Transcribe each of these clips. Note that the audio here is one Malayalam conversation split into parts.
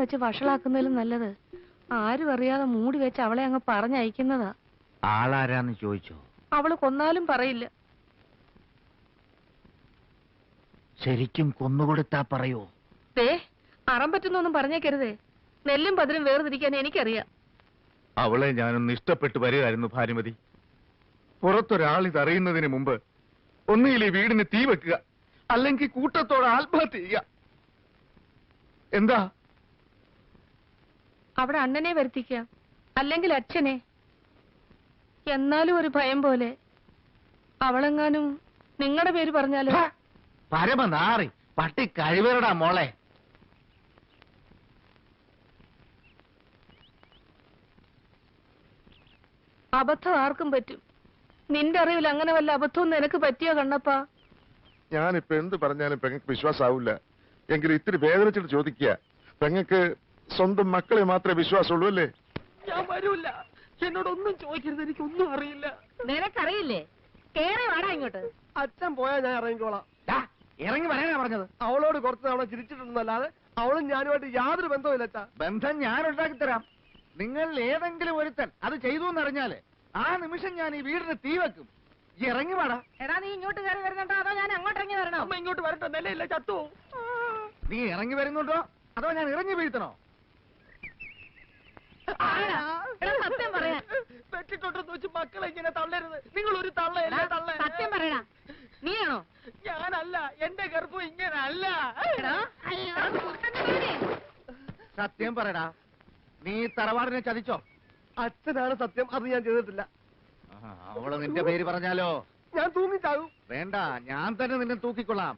വെച്ച് വഷളാക്കുന്നതിലും നല്ലത് ആരും അറിയാതെ മൂടി വെച്ച് അവളെ അങ്ങ് പറഞ്ഞയക്കുന്നതാ. ആളാരാന്ന് ചോദിച്ചോ? അവള് കൊന്നാലും പറയില്ല. ശരിക്കും കൊന്നുകൊടുത്താ പറയോ? അറം പറ്റുന്നൊന്നും പറഞ്ഞേക്കരുതേ. നെല്ലും പതിരും വേർതിരിക്കാൻ എനിക്കറിയാം. അവളെ ഞാനൊന്ന് ഇഷ്ടപ്പെട്ടു വരികയായിരുന്നു ഭാനുമതി. പുറത്തൊരാൾ ഇതറിയുന്നതിന് മുമ്പ് ഒന്നുകിൽ ഈ വീടിന് തീ വെക്കുക, അല്ലെങ്കിൽ കൂട്ടത്തോടെ ആത്മഹത്യ ചെയ്യുക. എന്താ? അവിടെ അണ്ണനെ വരുത്തിക്കാം, അല്ലെങ്കിൽ അച്ഛനെ. എന്നാലും ഒരു ഭയം പോലെ. അവളെങ്ങാനും നിങ്ങളുടെ പേര് പറഞ്ഞാലോ? പരമനാറി പട്ടി കഴിവരടാ മോളെ. അബദ്ധം ആർക്കും പറ്റും. നിന്റെ അറിവിൽ അങ്ങനെ വല്ല അബദ്ധവും നിനക്ക് പറ്റിയോ കണ്ണപ്പാ? ഞാനിപ്പോ എന്ത് പറഞ്ഞാലും പെങ്ങൾക്ക് വിശ്വാസാവില്ല. എങ്കിലും ഇത്തിരി വേദനിച്ചിട്ട് ചോദിക്കുക, പെങ്ങൾക്ക് സ്വന്തം മക്കളെ മാത്രമേ വിശ്വാസമുള്ളൂ അല്ലേ? ഞാൻ വരൂല്ല. എന്നോടൊന്നും ചോദിക്കരുത്, എനിക്കൊന്നും അറിയില്ല. നിനക്കറിയില്ലേ? കേറി വാടാ ഇങ്ങോട്ട്. അച്ഛൻ പോയാൽ ഞാൻ ഇറങ്ങിക്കോളാം. ഇറങ്ങി വരാനാ പറഞ്ഞത്. അവളോട് കുറച്ച് തവണ ചിരിച്ചിട്ടുണ്ടെന്നല്ലാതെ അവളും ഞാനുമായിട്ട് യാതൊരു ബന്ധവുമില്ല അച്ഛാ. ബന്ധം ഞാൻ ഉണ്ടാക്കി തരാം. നിങ്ങൾ ഏതെങ്കിലും ഒരുത്തൻ അത് ചെയ്തു എന്നറിഞ്ഞാല് ആ നിമിഷം ഞാൻ ഈ വീടിന് തീ വെക്കും. ഇറങ്ങി വാടാ. എടാ, നീ ഇങ്ങോട്ട് കയറി വരുന്നുണ്ടോ അതോ ഞാൻ അങ്ങോട്ട് ഇറങ്ങി വരണോ? അമ്മ ഇങ്ങോട്ട് വരട്ടെ, നിലയില്ല ചത്തു. നീ ഇറങ്ങി വരുന്നുണ്ടോ അതോ ഞാൻ ഇറങ്ങി വീഴ്ത്തണോ? സത്യം പറയാ. പെട്ടിട്ടുണ്ടെന്ന് വെച്ച് മക്കളെ ഇങ്ങനെ തള്ളരുത്. നിങ്ങൾ ഒരു തള്ളയല്ലേ തള്ള. സത്യം പറയടാ. നീയാണോ? ഞാനല്ല, എന്റെ ഗർഭം ഇങ്ങനല്ല. സത്യം പറയടാ, നീ തറവാടിനെ ചതിച്ചോ? അച്ഛനാണ് സത്യം, അത് ഞാൻ ചെയ്തിട്ടില്ല. അവള് നിന്റെ പേര് പറഞ്ഞാലോ? ഞാൻ തൂങ്ങിച്ചാകും. വേണ്ട, ഞാൻ തന്നെ നിന്നെ തൂക്കിക്കൊള്ളാം.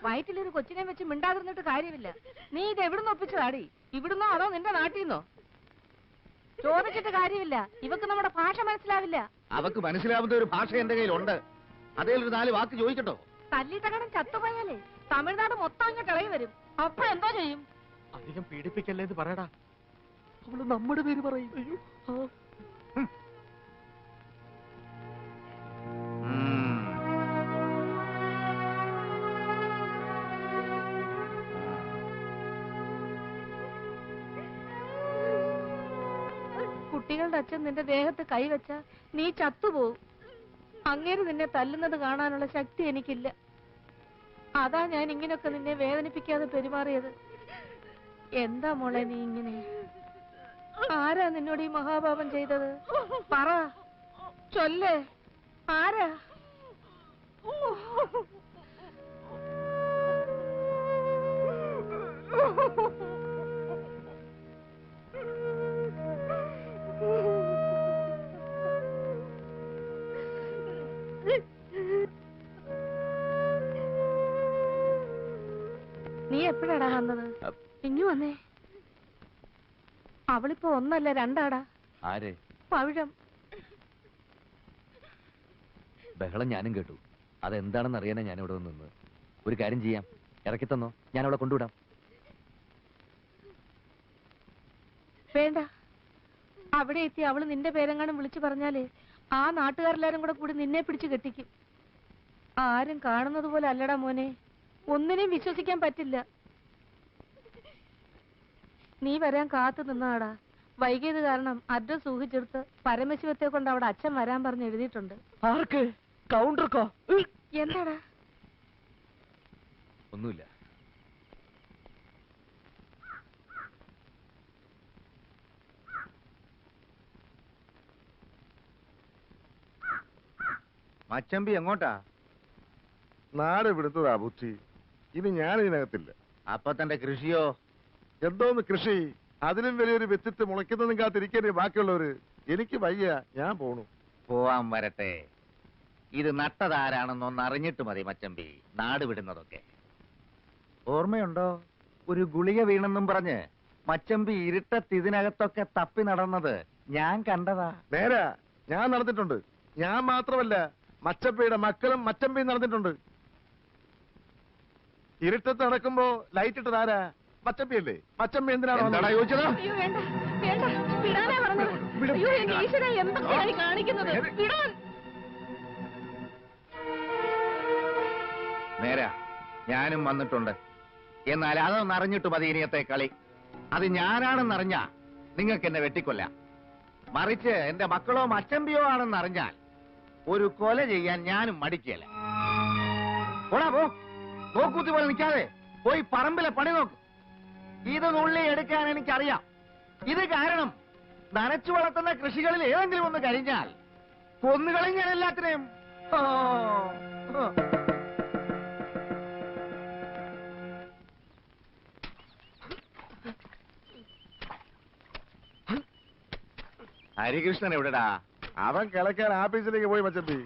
വയറ്റിലൊരു കൊച്ചിനെ വെച്ച് മിണ്ടാതിരുന്നിട്ട് കാര്യമില്ല. നീ ഇത് എവിടുന്ന് ഒപ്പിച്ചതാടി? ഇവിടുന്നോ അതോ നിന്റെ നാട്ടിൽ നിന്നോ? ചോദിച്ചിട്ട് കാര്യമില്ല. ഇവക്ക് നമ്മുടെ ഭാഷ മനസ്സിലാവില്ല. അവക്ക് മനസ്സിലാവുന്ന ഒരു ഭാഷ എന്റെ കയ്യിലുണ്ട്. അതേലൊരു 4 വാക്ക് ചോദിക്കട്ടോ? തല്ലിത്തകടം ചത്തുപോയാലേ തമിഴ്നാട് മൊത്തം അങ്ങോട്ട് ഇളകി വരും. അപ്പൊ എന്തോ ചെയ്യും? അധികം പീഡിപ്പിക്കല്ലേ എന്ന് പറയടാ. അവള് നമ്മുടെ പേര് പറയും. കുട്ടികളുടെ അച്ഛൻ നിന്റെ ദേഹത്ത് കൈവച്ച നീ ചത്തുപോകും. അങ്ങേര് നിന്നെ തല്ലുന്നത് കാണാനുള്ള ശക്തി എനിക്കില്ല. അതാ ഞാൻ ഇങ്ങനൊക്കെ നിന്നെ വേദനിപ്പിക്കാതെ പെരുമാറിയത്. എന്താ മോളെ നീ ഇങ്ങനെ? ആരാ നിന്നോട് ഈ മഹാപാപം ചെയ്തത്? പറ, ചൊല്ലേ. ആരാ? നീ എപ്പോഴാടാ വന്നത്? ഇങ്ങു വന്നേ. അവളിപ്പോ 1 അല്ല 2 ആടാ. ആരെ? പവിഴം. ബഹളം ഞാനും കേട്ടു. അതെന്താണെന്ന് അറിയാനാ ഞാൻ ഇവിടെ നിന്ന്. ഒരു കാര്യം ചെയ്യാം, ഇറക്കി തന്നോ, ഞാൻ അവളെ കൊണ്ടുവിടാം. വേണ്ട. അവിടെ എത്തി അവള് നിന്റെ പേരെങ്ങാനും വിളിച്ചു പറഞ്ഞാല് ആ നാട്ടുകാരെല്ലാരും കൂടി നിന്നെ പിടിച്ചു കെട്ടിക്കും. ആരും കാണുന്നത് പോലെ അല്ലടാ മോനെ. ഒന്നിനെയും വിശ്വസിക്കാൻ പറ്റില്ല. നീ വരാൻ കാത്തു നിന്നാടാ. വൈകിയത് കാരണം അഡ്രസ് ഊഹിച്ചെടുത്ത് പരമശിവത്തെ കൊണ്ട് അവിടെ അച്ഛൻ വരാൻ പറഞ്ഞ് എഴുതിയിട്ടുണ്ട്. ആർക്ക്? കൗണ്ടർക്കോ? എന്താടാ? ഒന്നുമില്ല. മച്ചമ്പി എങ്ങോട്ടാ? നാട് വിടുന്നതാ ബുദ്ധി. ഇനി ഞാൻ ഇതിനകത്തില്ല. അപ്പൊ തന്റെ കൃഷിയോ? എന്തോന്ന് കൃഷി? അതിലും വലിയൊരു വ്യക്തിത്വം മുളയ്ക്കുന്നതും കാത്തിരിക്കരുത് ബാക്കിയുള്ളവര്. എനിക്ക് വയ്യ, ഞാൻ പോണു. പോവാൻ വരട്ടെ. ഇത് നട്ടതാരാണെന്നൊന്ന് അറിഞ്ഞിട്ട് മതി മച്ചമ്പി നാട് വിടുന്നതൊക്കെ. ഓർമ്മയുണ്ടോ? ഒരു ഗുളിക വീണെന്നും പറഞ്ഞ് മച്ചമ്പി ഇരുട്ടത്ത് ഇതിനകത്തൊക്കെ തപ്പി നടന്നത് ഞാൻ കണ്ടതാ. നേരാ, ഞാൻ നടന്നിട്ടുണ്ട്. ഞാൻ മാത്രമല്ല, മച്ചമ്പിയുടെ മക്കളും മച്ചമ്പിയും നടന്നിട്ടുണ്ട്. ഇരുട്ടത്ത് നടക്കുമ്പോ ലൈറ്റ് ഇട്ടത് ആരാ? മച്ചമ്പിയല്ലേ? മച്ചമ്പി എന്തിനാണ് ചോദിച്ചത്? അയ്യോ വേണ്ട, വേണ്ട, വിടാനാ പറഞ്ഞത്. അയ്യോ എന്റെ ഈശ്വരാ, എന്തൊക്കെയാണ് കാണിക്കുന്നത്? വിടാൻ. നേരാ, ഞാനും വന്നിട്ടുണ്ട്. എന്നാൽ അതൊന്ന് അറിഞ്ഞിട്ട് മതി ഇനിയത്തെ കളി. അത് ഞാനാണെന്നറിഞ്ഞ നിങ്ങൾക്ക് എന്നെ വെട്ടിക്കൊല്ലാം. മറിച്ച് എന്റെ മക്കളോ മച്ചമ്പിയോ ആണെന്നറിഞ്ഞാൽ ഒരു കൊല ചെയ്യാൻ ഞാനും മടിക്കല. പോടാ പോ, നോക്കൂത്തി പോലെ നിൽക്കാതെ പോയി പറമ്പിലെ പണി നോക്ക്. ഇത് നുള്ളി എടുക്കാൻ എനിക്കറിയാം. ഇത് കാരണം നനച്ചു വളർത്തുന്ന കൃഷികളിൽ ഏതെങ്കിലും ഒന്ന് കഴിഞ്ഞാൽ കൊന്നുകളയും ഞാൻ എല്ലാത്തിനെയും. ഹരികൃഷ്ണൻ എവിടെടാ? അവൻ കിളക്കാൻ ആഫീസിലേക്ക് പോയി മച്ചമ്പി.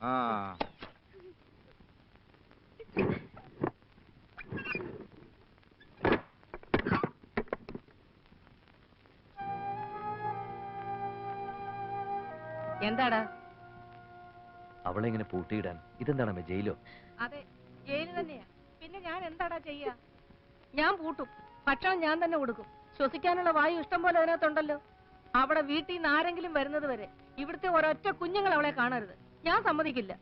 ആ, എന്താടാ? അവളെ ഇങ്ങനെ പൂട്ടിയിടാൻ ഇതെന്താണ് ജയിലോ? അതെ, ജയില് തന്നെയാ. പിന്നെ ഞാൻ എന്താടാ ചെയ്യാ? ഞാൻ പൂട്ടും. ഭക്ഷണം ഞാൻ തന്നെ കൊടുക്കും. ശ്വസിക്കാനുള്ള വായു ഇഷ്ടം പോലെ അതിനകത്തുണ്ടല്ലോ. അവിടെ വീട്ടിൽ നിന്ന് ആരെങ്കിലും വരുന്നത് വരെ ഇവിടുത്തെ ഒരൊറ്റ കുഞ്ഞുങ്ങൾ അവളെ കാണരുത്. ഞാൻ സമ്മതിക്കില്ല.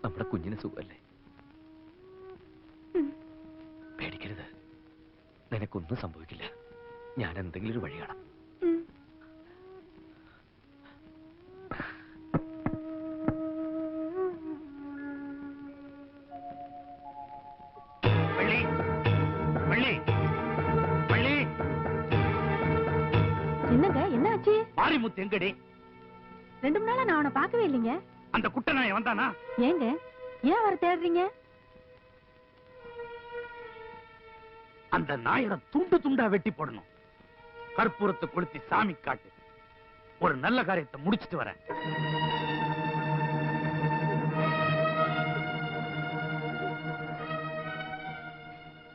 നമ്മുടെ കുഞ്ഞിന് സുഖമല്ലേ? പേടിക്കരുത്, നിനക്കൊന്നും സംഭവിക്കില്ല. ഞാൻ എന്തെങ്കിലും ഒരു വഴി കാണാം. என்னங்க, என்ன ஆச்சு? மாரிமுத்து எங்கடி? 2 நாளா நான் அவனை பார்க்கவே இல்லைங்க. அந்த குட்டநாய வந்தானா? ஏங்க, ஏன் அவரை தேடுறீங்க? அந்த நாயரை துண்டு துண்டா வெட்டி போடணும். கற்பூரத்தை கொளுத்தி சாமி காட்டு. ஒரு நல்ல காரியத்தை முடிச்சிட்டு வரேன்.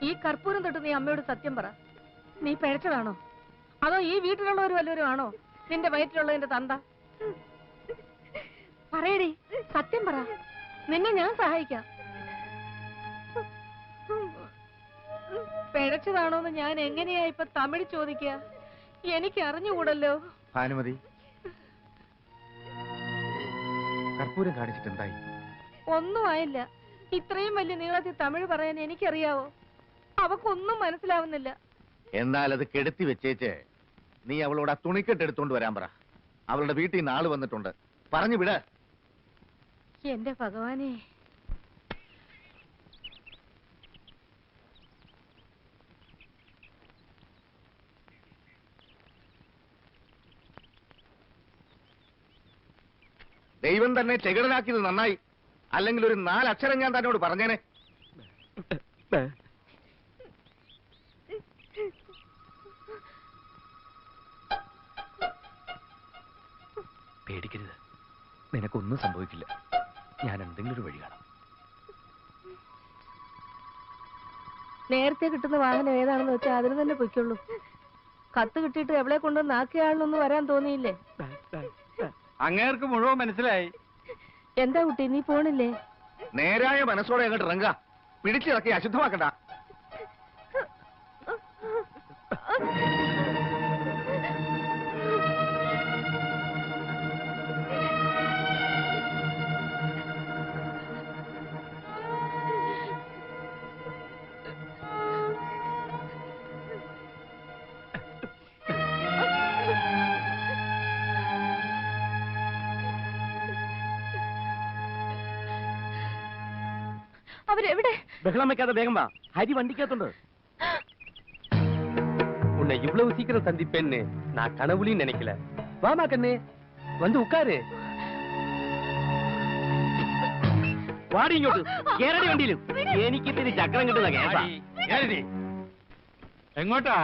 ഈ കർപ്പൂരം തൊട്ട് നീ അമ്മയോട് സത്യം പറ. നീ പിഴച്ചതാണോ? അതോ ഈ വീട്ടിലുള്ളവർ വല്ലവരും ആണോ നിന്റെ വയറ്റിലുള്ളതിന്റെ തന്ത? പറയടി, സത്യം പറ. നിന്നെ ഞാൻ സഹായിക്കാം. പിഴച്ചതാണോന്ന് ഞാൻ എങ്ങനെയാ ഇപ്പൊ തമിഴ് ചോദിക്കുക? എനിക്ക് അറിഞ്ഞുകൂടല്ലോ. ഭാനുമതി, കർപ്പൂരം കാണിച്ചിട്ടുണ്ടായി? ഒന്നും ആയില്ല. ഇത്രയും വലിയ നീളത്തിൽ തമിഴ് പറയാൻ എനിക്കറിയാവോ? അവക്കൊന്നും മനസ്സിലാവുന്നില്ല. എന്നാൽ അത് കെടുത്തി വെച്ചേച്ച് നീ അവളോട് ആ തുണിക്കെട്ട് എടുത്തോണ്ട് വരാൻ പറ. അവളുടെ വീട്ടിൽ നിന്ന് ആള് വന്നിട്ടുണ്ട്. പറഞ്ഞു വിട. എന്റെ ഭഗവാനെ, ദൈവം തന്നെ ചെകിടനാക്കിയത് നന്നായി. അല്ലെങ്കിൽ ഒരു 4 അക്ഷരം ഞാൻ തന്നോട് പറഞ്ഞേനെ. പേടിക്കരുത്, നിനക്കൊന്നും സംഭവിക്കില്ല. ഞാൻ എന്തെങ്കിലും ഒരു വഴി കാണാം. നേരത്തെ കിട്ടുന്ന വാഹനം ഏതാണെന്ന് വെച്ചാൽ അതിന് തന്നെ പൊയ്ക്കുള്ളൂ. കത്ത് കിട്ടിയിട്ട് എവിടെ കൊണ്ടുവന്ന് ആക്കിയാളൊന്നും വരാൻ തോന്നിയില്ലേ? അങ്ങേർക്ക് മുഴുവൻ മനസ്സിലായി. എന്താ കുട്ടി, നീ പോണില്ലേ? നേരായ മനസ്സോടെ അങ്ങോട്ട് ഇറങ്ങുക. പിടിച്ചിറക്കി അശുദ്ധമാക്കണ്ട. അവരെവിടെ? ബഹളം வைக்காத வேகம் வா. ஹரி வண்டிக்காத்துண்டு. உன்னை இவ்வளவு சீக்கிரம் சந்திப்பேன்னு நான் கனவுலையும் நினைக்கல. வாமா கண்ணே, வந்து உட்காரு. வாடி இங்கോട്ട്. കേറടി വണ്ടിയിൽ. എനിക്ക് ഇത്തിരി ചക്രം കിട്ടുന്ന കേസാ. കേറി. എങ്ങോട്ടാ?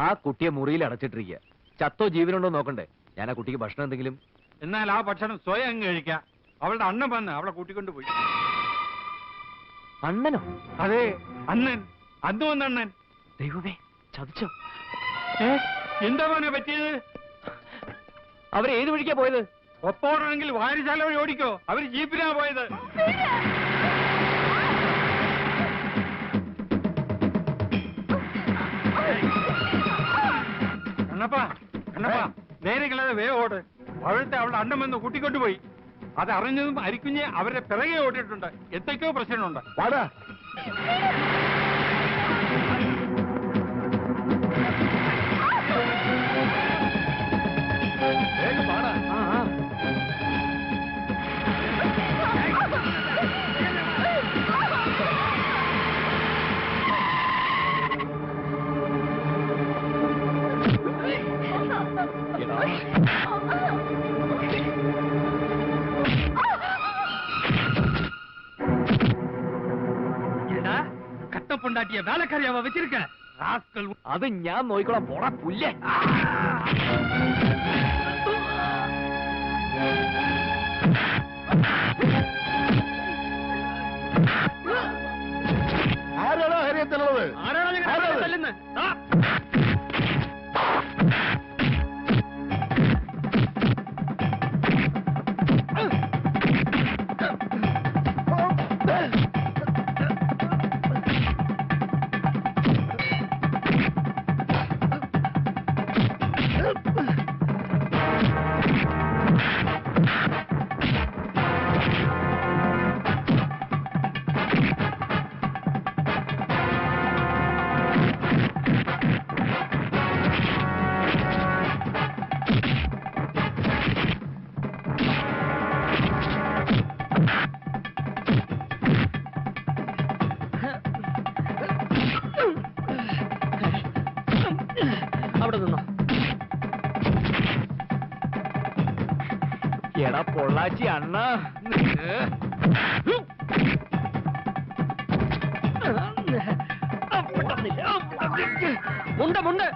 ആ കുട്ടിയെ മുറിയിൽ അടച്ചിട്ടിരിക്കുക. ചത്തോ ജീവനുണ്ടോ നോക്കണ്ടേ? ഞാൻ ആ കുട്ടിക്ക് ഭക്ഷണം എന്തെങ്കിലും എന്നാൽ ആ ഭക്ഷണം സ്വയം അങ്ങ് കഴിക്കാം. അവളുടെ അണ്ണൻ വന്ന് അവളെ കൂട്ടിക്കൊണ്ടുപോയി. അണ്ണനോ? അതെ, അണ്ണൻ. അന്ന് വന്ന അണ്ണൻ. ദൈവമേ, ചതിച്ചോ? എന്താ മോനെ പറ്റിയത്? അവര് ഏത് വഴിക്കാ പോയത്? ഒപ്പോടാണെങ്കിൽ വായനശാല വഴി ഓടിക്കോ. അവര് ജീപ്പിനാ പോയത്. കണ്ണപ്പാ, കണ്ണപ്പാ, നേരെ കളയാതെ വേഗം ഓട്. അവളത്തെ അവളുടെ അണ്ണൻ വന്ന് കൂട്ടിക്കൊണ്ടുപോയി. അത് അറിഞ്ഞതും അരിക്കുഞ്ഞ് അവരുടെ പിറകെ ഓടിയിട്ടുണ്ട്. എന്തൊക്കെയോ പ്രശ്നമുണ്ട്. വാടാ. കട്ടപ്പുണ്ടാക്കിയ വേലക്കാരിയാവ വെച്ചിരിക്ക. അത് ഞാൻ നോക്കിക്കോളാം. പോടാ പുല്ലേ. ആരാണോ ഹരിയത്തുള്ളത്? ആരാണ്? അവിടെ നിന്നോ. എടാ പൊള്ളാച്ചി അണ്ണ, മുണ്ട് മുണ്ട്.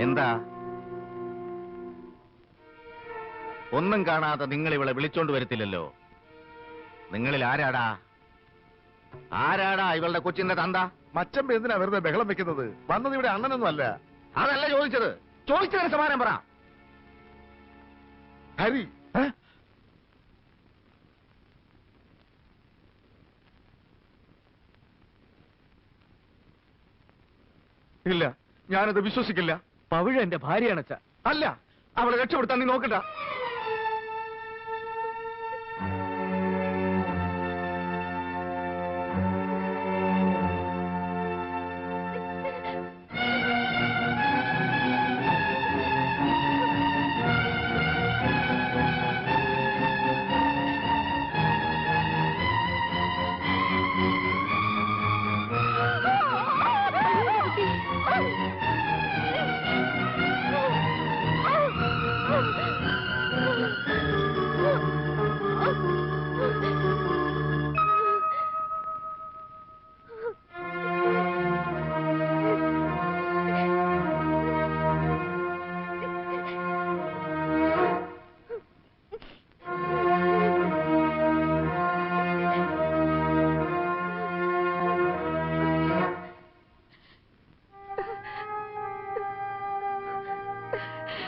എന്താ? ഒന്നും കാണാതെ നിങ്ങൾ ഇവളെ വിളിച്ചോണ്ട് വരത്തില്ലല്ലോ. നിങ്ങളിൽ ആരാടാ ഇവളുടെ കൊച്ചിന്റെ തന്ത? മച്ചമ്പ എന്തിനാ വെറുതെ ബഹളം വെക്കുന്നത്? വന്നത് ഇവിടെ അണ്ണനൊന്നും അല്ല. അതല്ല ചോദിച്ചതിന് സമാധാനം പറ. ഹരി ഇല്ല, ഞാനത് വിശ്വസിക്കില്ല. പവിഴ എന്റെ ഭാര്യയാണച്ച. അല്ല, അവളെ രക്ഷപ്പെടുത്താൻ നീ നോക്കണ്ട.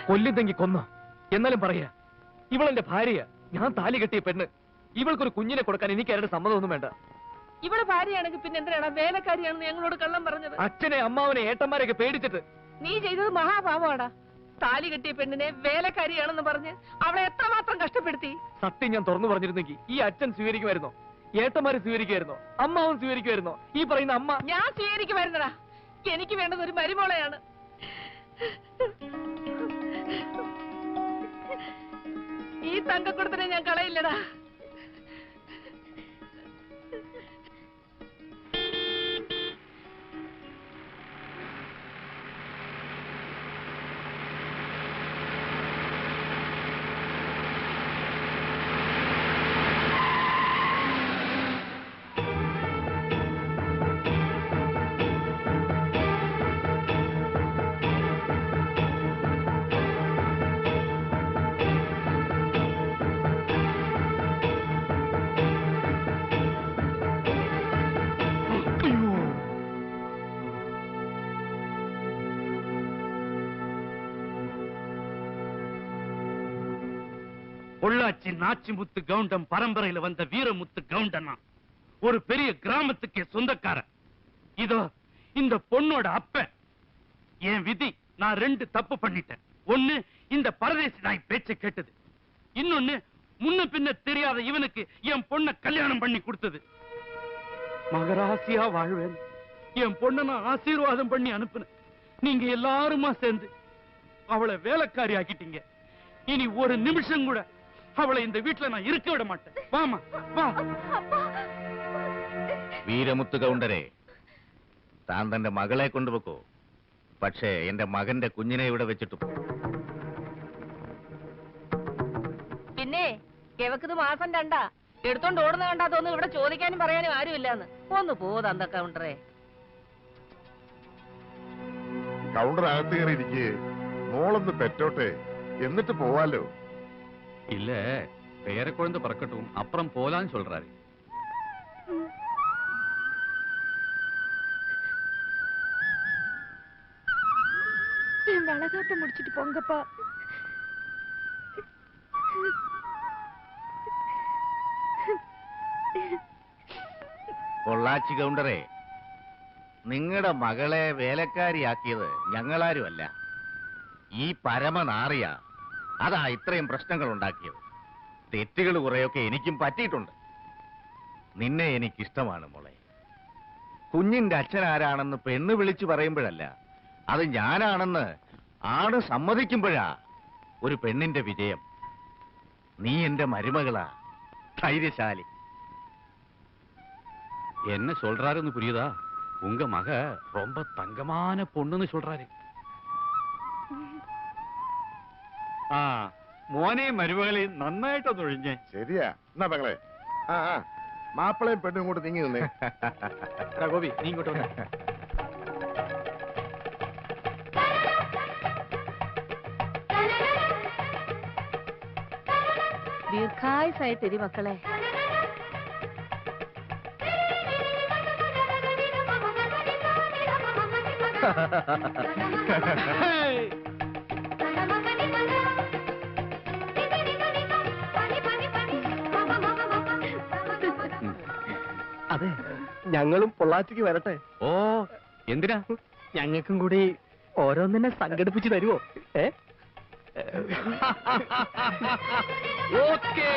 കൊല്ലിതെങ്കി കൊന്ന, എന്നാലും പറയാ ഇവളെന്റെ ഭാര്യയാ. ഞാൻ താലി കെട്ടിയ പെണ്ണ്. ഇവൾക്കൊരു കുഞ്ഞിനെ കൊടുക്കാൻ എനിക്ക് ആരുടെ സമ്മതമൊന്നും വേണ്ട. ഇവിടെ ഭാര്യയാണെങ്കിൽ പിന്നെ എന്തിനാണ് വേലക്കാരിയാണെന്ന് ഞങ്ങളോട് കള്ളം പറഞ്ഞത്? അച്ഛനെ അമ്മാവനെ ഏട്ടന്മാരെയൊക്കെ പേടിച്ചിട്ട്. നീ ചെയ്തത് മഹാപാപമാടാ. താലി കെട്ടിയ പെണ്ണിനെ വേലക്കാരിയാണെന്ന് പറഞ്ഞ് അവളെ എത്രമാത്രം കഷ്ടപ്പെടുത്തി. സത്യം ഞാൻ തുറന്നു പറഞ്ഞിരുന്നെങ്കിൽ ഈ അച്ഛൻ സ്വീകരിക്കുമായിരുന്നോ? ഏട്ടന്മാരെ സ്വീകരിക്കുമായിരുന്നോ? അമ്മാവൻ സ്വീകരിക്കുമായിരുന്നോ? ഈ പറയുന്ന അമ്മ? ഞാൻ സ്വീകരിക്കുമായിരുന്നടാ. എനിക്ക് വേണ്ടത് ഒരു മരുമോളെയാണ്. ഈ തങ്കക്കുടത്തിനെ ഞാൻ കളയില്ലടാ. பொள்ளாச்சி நாச்சிமுத்து கவுண்டம் பரம்பரையில வந்த வீரமுத்து கவுண்டனா ஒரு பெரிய கிராமத்துக்கே சொந்தக்காரன். இதோ இந்த பொண்ணோட அப்ப. என் விதி, நான் 2 தப்பு பண்ணிட்டேன். ஒண்ணு, இந்த பரதேசி நாய் பேச்சை கேட்டது. இன்னொன்னு, முன்ன பின்ன தெரியாத இவனுக்கு என் பொண்ணை கல்யாணம் பண்ணி கொடுத்தது. மகராசியா வாழ்வேன். என் பொண்ணை நான் ஆசீர்வாதம் பண்ணி அனுப்புனேன். நீங்க எல்லாருமா சேர்ந்து அவளை வேலைக்காரி ஆக்கிட்டீங்க. இனி ஒரு நிமிஷம் கூட அவளை இந்த வீட்டுல நான் இருக்க விட மாட்டேன். வாமா வா. വീരമുത്ത് കൗണ്ടരെ, താൻ തന്റെ മകളെ കൊണ്ടുപോക്കോ. പക്ഷേ എന്റെ മകന്റെ കുഞ്ഞിനെ ഇവിടെ വെച്ചിട്ടു. പിന്നെ കിഴക്കത് മാസം 2 എടുത്തോണ്ട് ഓടുന്ന കണ്ടാ തോന്നുന്നു ഇവിടെ ചോദിക്കാനും പറയാനും ആരുമില്ലാന്ന്. ഒന്ന് പോ തന്ത കൗണ്ടറെ. കൗണ്ടർ അകത്ത് കയറിയിരിക്കേ. മോളൊന്ന് പെറ്റോട്ടെ, എന്നിട്ട് പോവാലോ. இல்ல, பேர குழந்தை பிறக்கட்டும், அப்புறம் போலான்னு சொல்றாரு. வளகாட்டம் முடிச்சிட்டு போங்கப்பா. പൊള്ളാച്ചി കൗണ്ടറെ, നിങ്ങളുടെ മകളെ വേലക്കാരിയാക്കിയത് ഞങ്ങളാരുമല്ല, ഈ പരമനാറിയ. അതാ ഇത്രയും പ്രശ്നങ്ങൾ ഉണ്ടാക്കിയത്. തെറ്റുകൾ കുറെയൊക്കെ എനിക്കും പറ്റിയിട്ടുണ്ട്. നിന്നെ എനിക്കിഷ്ടമാണ് മോളെ. കുഞ്ഞിന്റെ അച്ഛൻ ആരാണെന്ന് പെണ്ണ് വിളിച്ചു പറയുമ്പോഴല്ല, അത് ഞാനാണെന്ന് ആണ് സമ്മതിക്കുമ്പോഴാ ഒരു പെണ്ണിന്റെ വിജയം. നീ എന്റെ മരുമകളാ, ധൈര്യശാലി. என்ன சொல்றாருன்னு புரியுதா? உங்க மக ரொம்ப தங்கமான பொண்ணுன்னு சொல்றாரு. ആ മോനെ മരുമകളെ നന്നായിട്ടൊന്ന് ഒഴിഞ്ഞേ. ശരിയാ. എന്നാ മകളെ, മാപ്പിളയും പെണ്ണും ഇങ്ങോട്ട് നീങ്ങി നിന്നേ. ഗോപി, നീ ഇങ്ങോട്ട് വന്നേ. ദീർഘായുസായിട്ടിരി മക്കളെ. അതെ, ഞങ്ങളും പൊള്ളാച്ചിക്ക് വരട്ടെ. ഓ, എന്തിനാ? ഞങ്ങൾക്കും കൂടി ഓരോന്നിനെ സംഘടിപ്പിച്ച് തരുമോ? ഓക്കേ